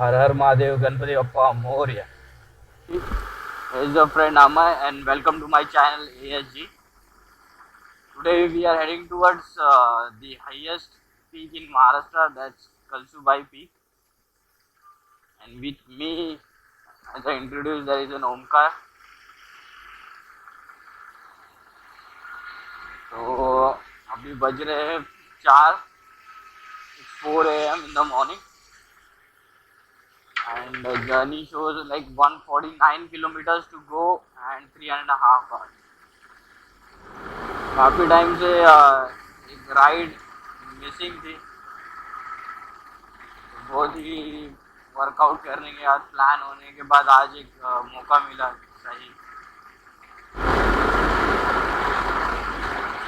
Her her Mahadev Ganpati Bappa Morya. This is your friend Amay and welcome to my channel ASG. Today we are heading towards the highest peak in Maharashtra, that's Kalsubai Peak. And with me, as I introduced, there is an Omkar. तो अभी बज रहे हैं 4. It's 4 a.m. in the morning. And the journey shows like 149 kilometers to go and 3.5 hours. काफ़ी time से एक ride missing थी, तो बहुत ही वर्कआउट करने के बाद प्लान होने के बाद आज एक मौका मिला सही.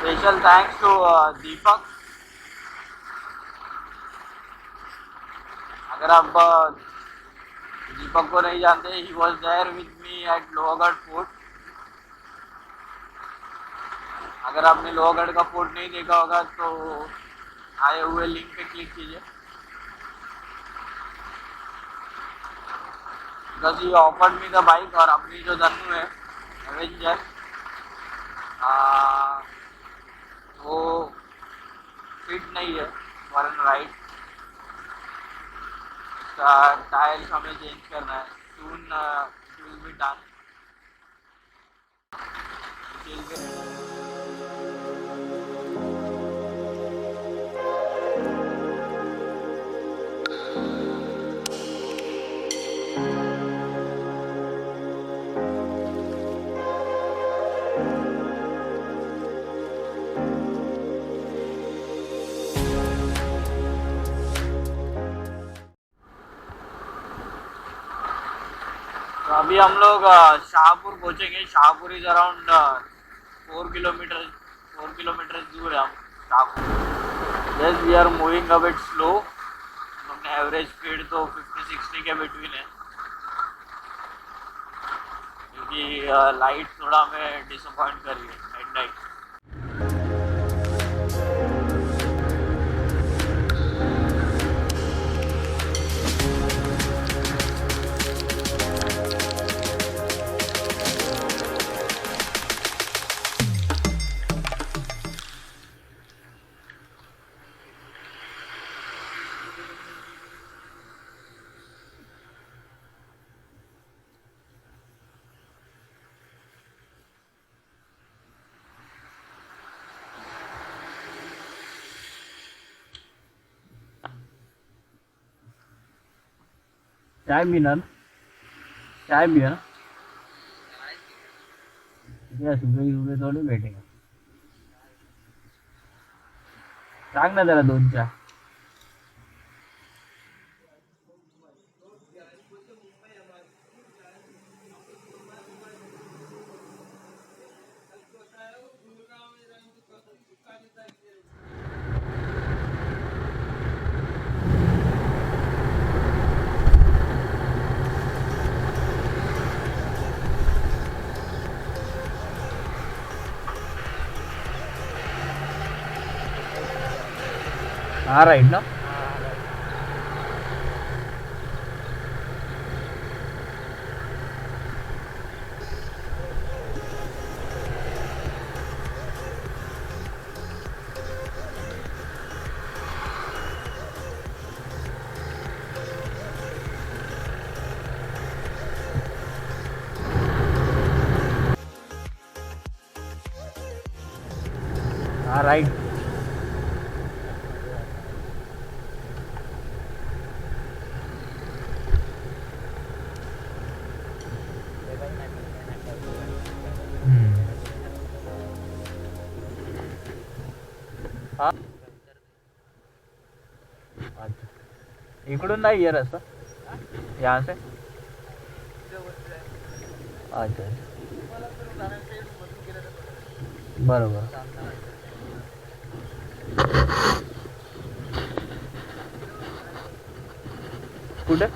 Special thanks to Deepak. अगर आप दीपक को नहीं जानते, he was there with me at Lohagarh fort. अगर आपने लोहागढ़ का फोर्ट नहीं देखा होगा तो आए हुए लिंक पे क्लिक कीजिए. Because he offered me the bike. और अपनी जो धनु है एवेंजर, वो फिट नहीं है फॉर एन राइड. उसका टायर हमें चेंज करना है. Soon it will be done. तो अभी हम लोग शाहपुर पहुंचेंगे. शाहपुर इज अराउंड 4 किलोमीटर दूर है हम Shahpur. Yes, we are moving a bit slow. अपने एवरेज स्पीड तो 50-60 के बिटवीन है, क्योंकि लाइट थोड़ा हमें डिसअपॉइंट कर रही है एट नाइट. चाय पीना ना, चाय पिया ना. सुबह सुबह थोड़ी बैठेगा. सांग ना जरा 2 चहा. हाँ राइट ना. हाँ राइट. हाँ अच्छा, इकडून नाही आहे रस्ता यहाँ से. अच्छा अच्छा, बरोबर. कुठे?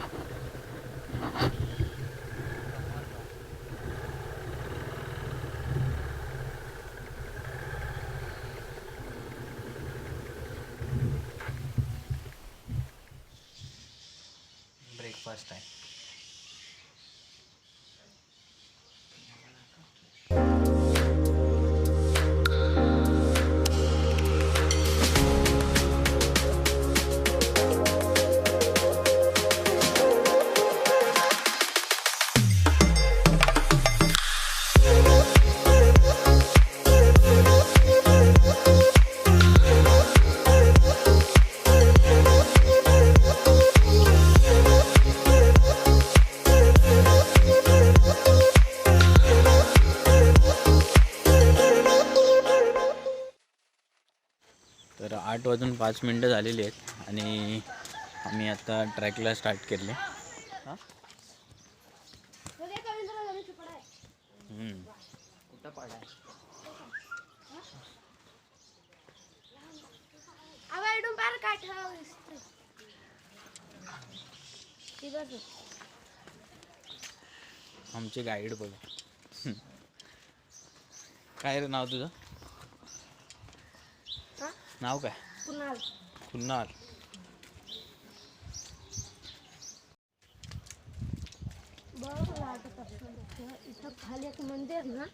8:05 झालेली आहेत आणि आम्ही आता ट्रॅकला स्टार्ट केले. हां कुठं पाडा आमचे गाईड बघा. काय रे नाव तुझं? नाव काय? कुणाल. इथं खाली एक मंदिर ना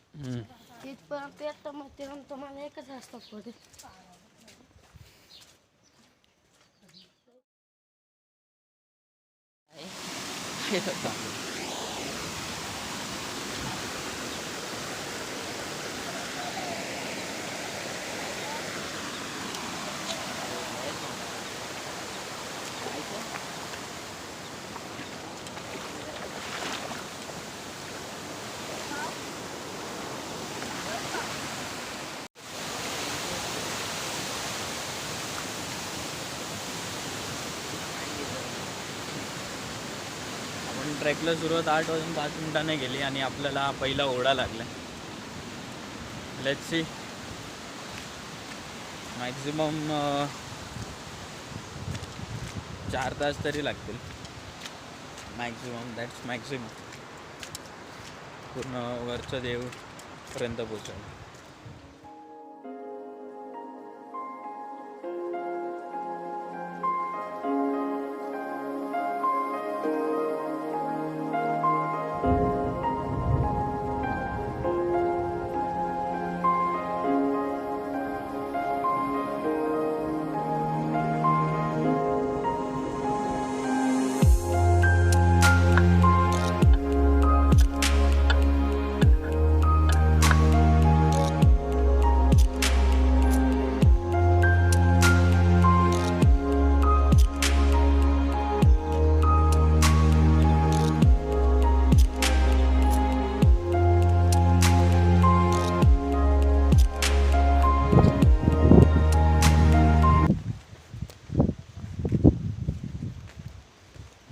तिथपर्यंत येतं मग ते तुम्हाला एकच रस्ता पडेल. ट्रॅकला सुरुवात 8:05 केली आणि आपल्याला पहिला ओढा लागला. Let's see. मॅक्झिमम 4 तास तरी लागतील. दॅट्स मॅक्झिमम पूर्ण वरचं देवपर्यंत पोचायला.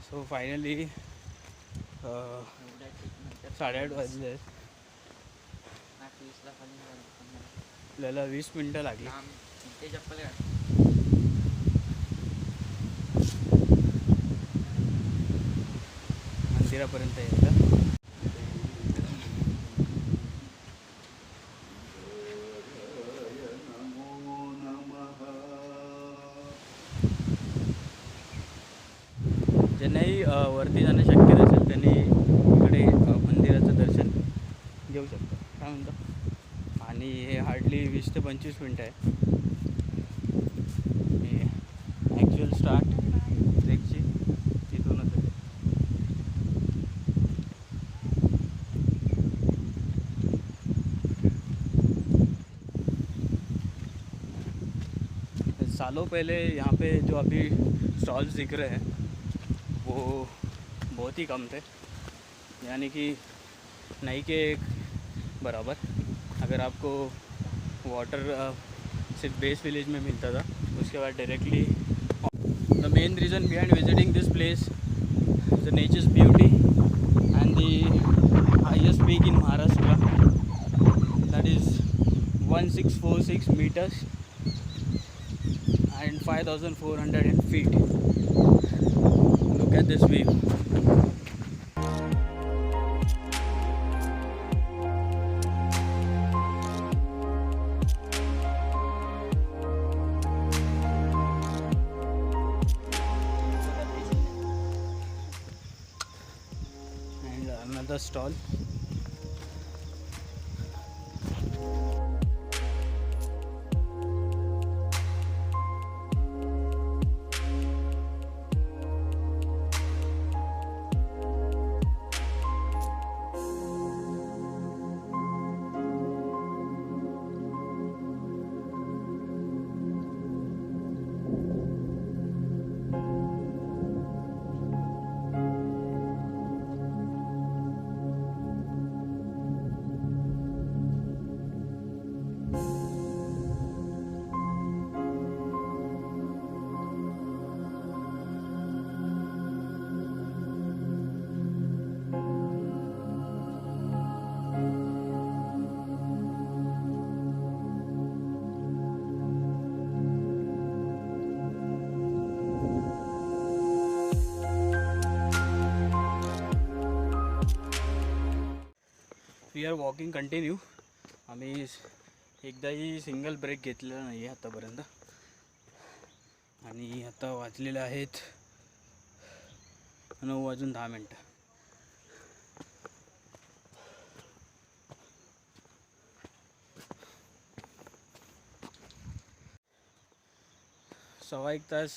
सो फायनली 8:30 वाजले. आपल्याला 20 मिनटं लागली. मंदिरापर्यंत यायला. ज्यांनाही वरती जाणं शक्य नसेल त्यांनी इकडे मंदिराचं दर्शन घेऊ शकतो. काय म्हणतो. आणि हे हार्डली 20 ते 25 मिनटं आहे. हे ॲक्च्युअल स्टार्ट ट्रेकची तिथूनच आहे. सालों पहले यहाँ पे जो अभी स्टॉल्स दिख रहे हैं वो बहुत ही कम थे, यानी कि नहीं के बराबर. अगर आपको वाटर सिर्फ बेस विलेज में मिलता था, उसके बाद directly. The main reason behind visiting this place the natures beauty end the highest peak in Maharashtra, that is 1646 meters and 5400 feet. Look at this view. And another stall. We are walking continue. आम्ही एकदाही single break घेतलेला नाही आहे आतापर्यंत. आणि आता वाजलेले आहेत 9:10. सव्वा एक तास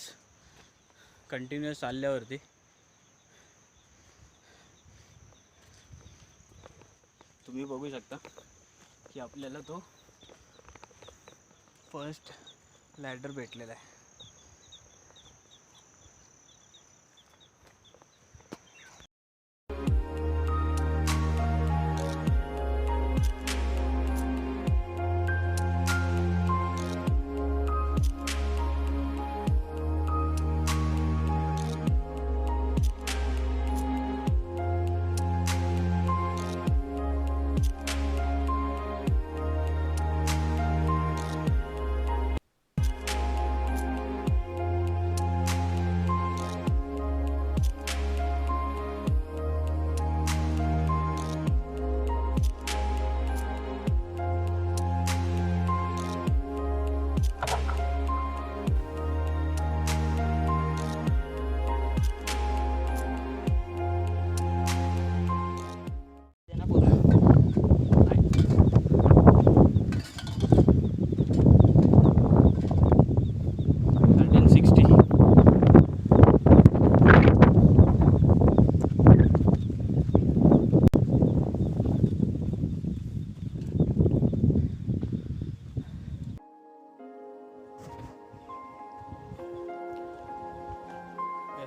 कंटिन्युअस चालल्यावरती तुम्ही बघू शकता की आपल्याला तो फर्स्ट लॅडर भेटलेला आहे.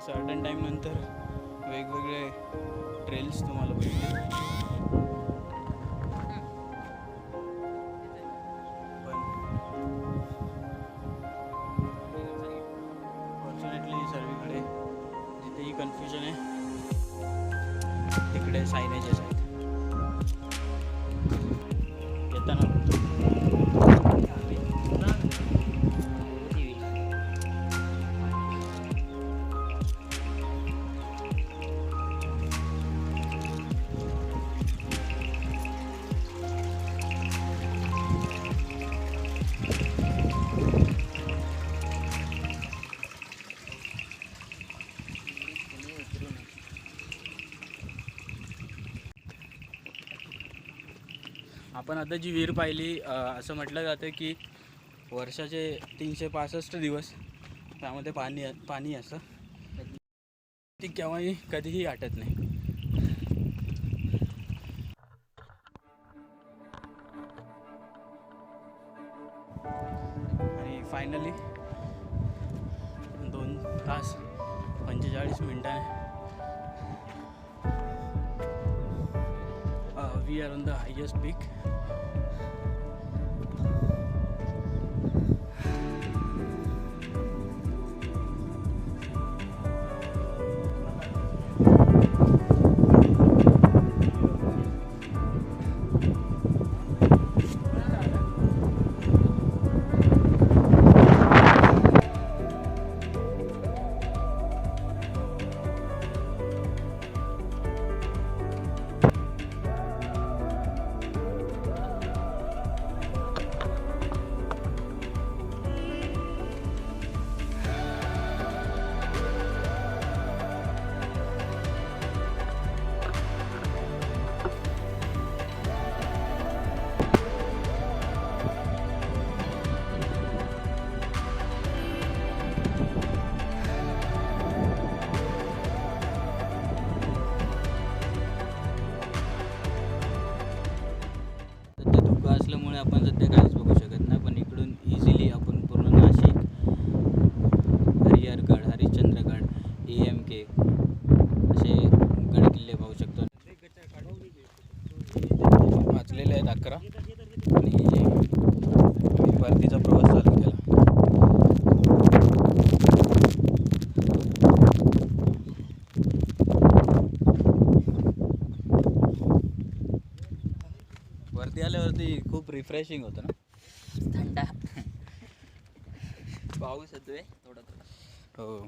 सर्टन टाईम नंतर वेगवेगळे ट्रेल्स तुम्हाला भेटतील. पण फॉर्च्युनेटली सर्वीकडे जिथेही कन्फ्युजन आहे तिकडे सायनेजेस आहेत. येताना आपण आता जी विहीर पाहिली, असं म्हटलं जातं की वर्षाचे 365 दिवस त्यामध्ये पाणी असं ती केव्हाही कधीही आटत नाही. आणि फायनली 2 तास 45 मिनिटांनी we are on the highest peak. असल्यामुळे आपण सध्या काहीच बघू शकत नाही. पण इकडून इझिली आपण पूर्ण नाशिक, हरिहरगड, हरिश्चंद्रगड, AMK असे गड किल्ले पाहू शकतो. वाचलेले आहेत 11 आणि परतीचा प्रवास चालू केला. वरती आल्यावरती खूप रिफ्रेशिंग होतं ना, थंड पाऊस येतोय थोडा थोडा. हो.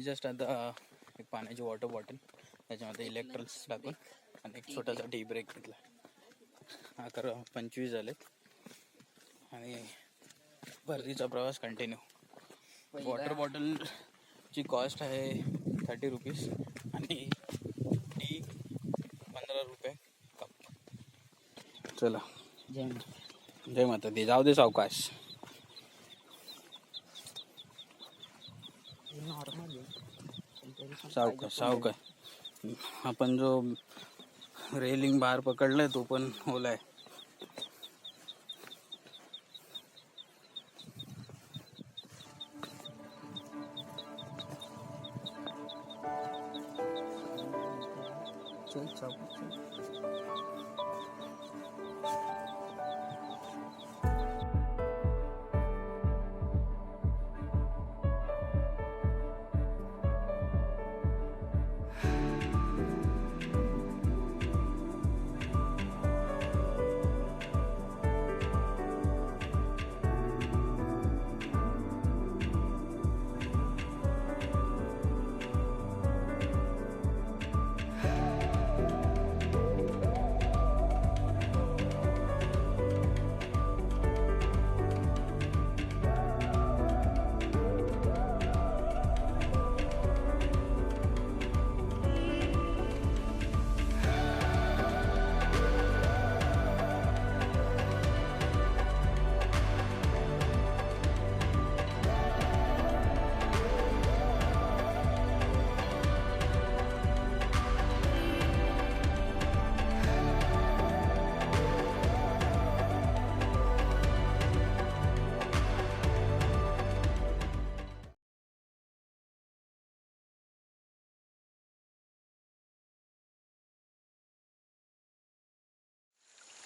जस्ट आता एक पाण्याची वॉटर बॉटल, त्याच्यामध्ये इलेक्ट्रॉल्स टाकून आणि एक छोटासा टी ब्रेक घेतला. 11:25 झाले आणि परतीचा प्रवास कंटिन्यू. वॉटर बॉटलची कॉस्ट आहे 30 रुपीज आणि टी 15 रुपये कप. चला, जय माता दी. जाऊ दे सावकाश. सावकाश. आपण जो रेलिंग बाहेर पकडलाय तो पण ओला आहे.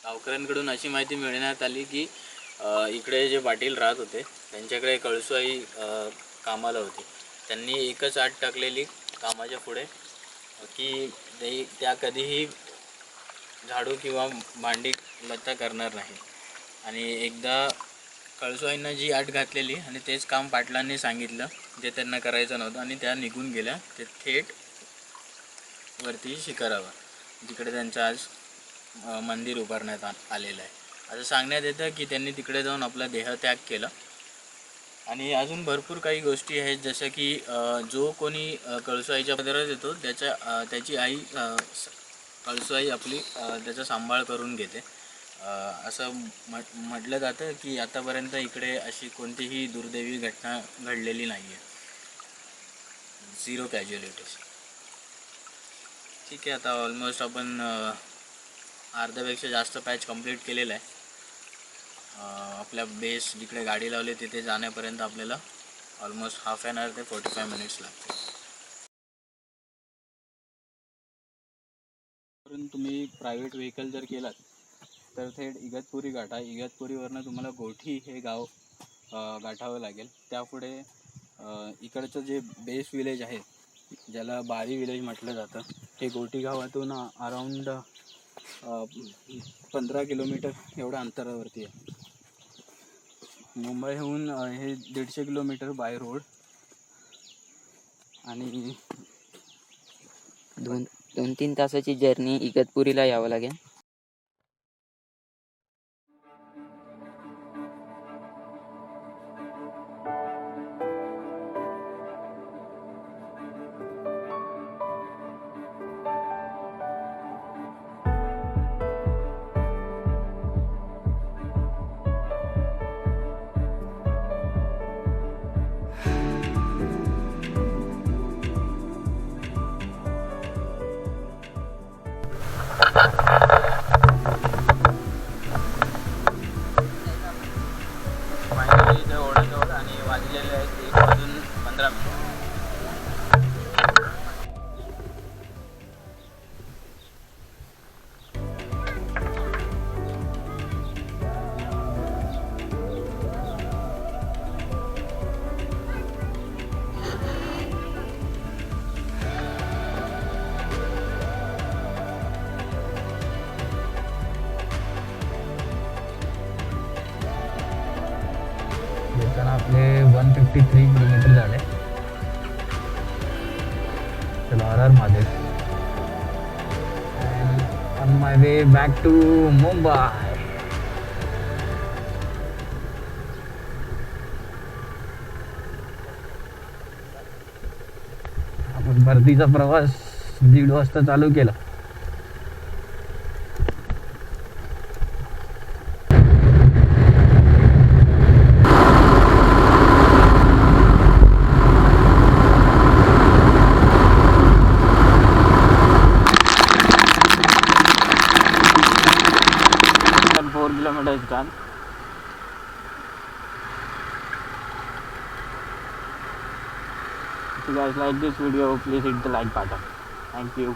गावकऱ्यांकडून अशी माहिती मिळण्यात आली की इकडे जे पाटील राहत होते त्यांच्याकडे कळसूबाई कामाला होती. त्यांनी एकच आट टाकलेली कामाच्या पुढे की त्या कधीही झाडू किंवा भांडी लत्ता करणार नाही. आणि एकदा कळसूबाईंना जी आट घातलेली आणि तेच काम पाटलांनी सांगितलं जे त्यांना करायचं नव्हतं आणि त्या निघून गेल्या ते थेट वरती शिखरावर, जिकडे त्यांचं आज मंदिर उभारण्यात आलेलं आहे. असं सांगण्यात येतं की त्यांनी तिकडे जाऊन आपला देहत्याग केला. आणि अजून भरपूर काही गोष्टी आहेत, जसं की जो कोणी कळसूबाईच्या पदरात येतो त्याची आई कळसूबाई आपली त्याचा सांभाळ करून घेते. असं म्हटलं जातं की आतापर्यंत इकडे अशी कोणतीही दुर्दैवी घटना घडलेली नाही आहे. 0 कॅज्युअलिटीज. ठीक आहे, आता ऑलमोस्ट आपण अर्ध्यापेक्षा जास्त पॅच कंप्लीट केलेला आहे. आपल्या बेस जिकडे गाडी लावली तिथे जाण्यापर्यंत आपल्याला ऑलमोस्ट हाफ ॲन आवर ते 45 मिनिट्स लागते. तुम्ही प्रायव्हेट व्हेकल जर केलात तर थेट इगतपुरी गाठा. इगतपुरीवरनं तुम्हाला गोठी हे गाव गाठावं लागेल. त्यापुढे इकडचं जे बेस विलेज आहे ज्याला बारी विलेज म्हटलं जातं, हे गोठी गावातून अराऊंड 15 किलोमीटर एवढ्या अंतरावरती आहे. मुंबईहून हे 150 किलोमीटर बाय रोड आणि 2-3 तासाची जर्नी इगतपुरीला यावं लागेल. फायनली इथे ओढत आणि वाजलेले आहेत 1:15. येताना आपले 153 किलोमीटर झाले. हर Mahadev. On my way back to Mumbai. आपण परतीचा प्रवास 1:30 वाजता चालू केला. And 4 kilometers done. If you guys like this video, please hit the like button. Thank you.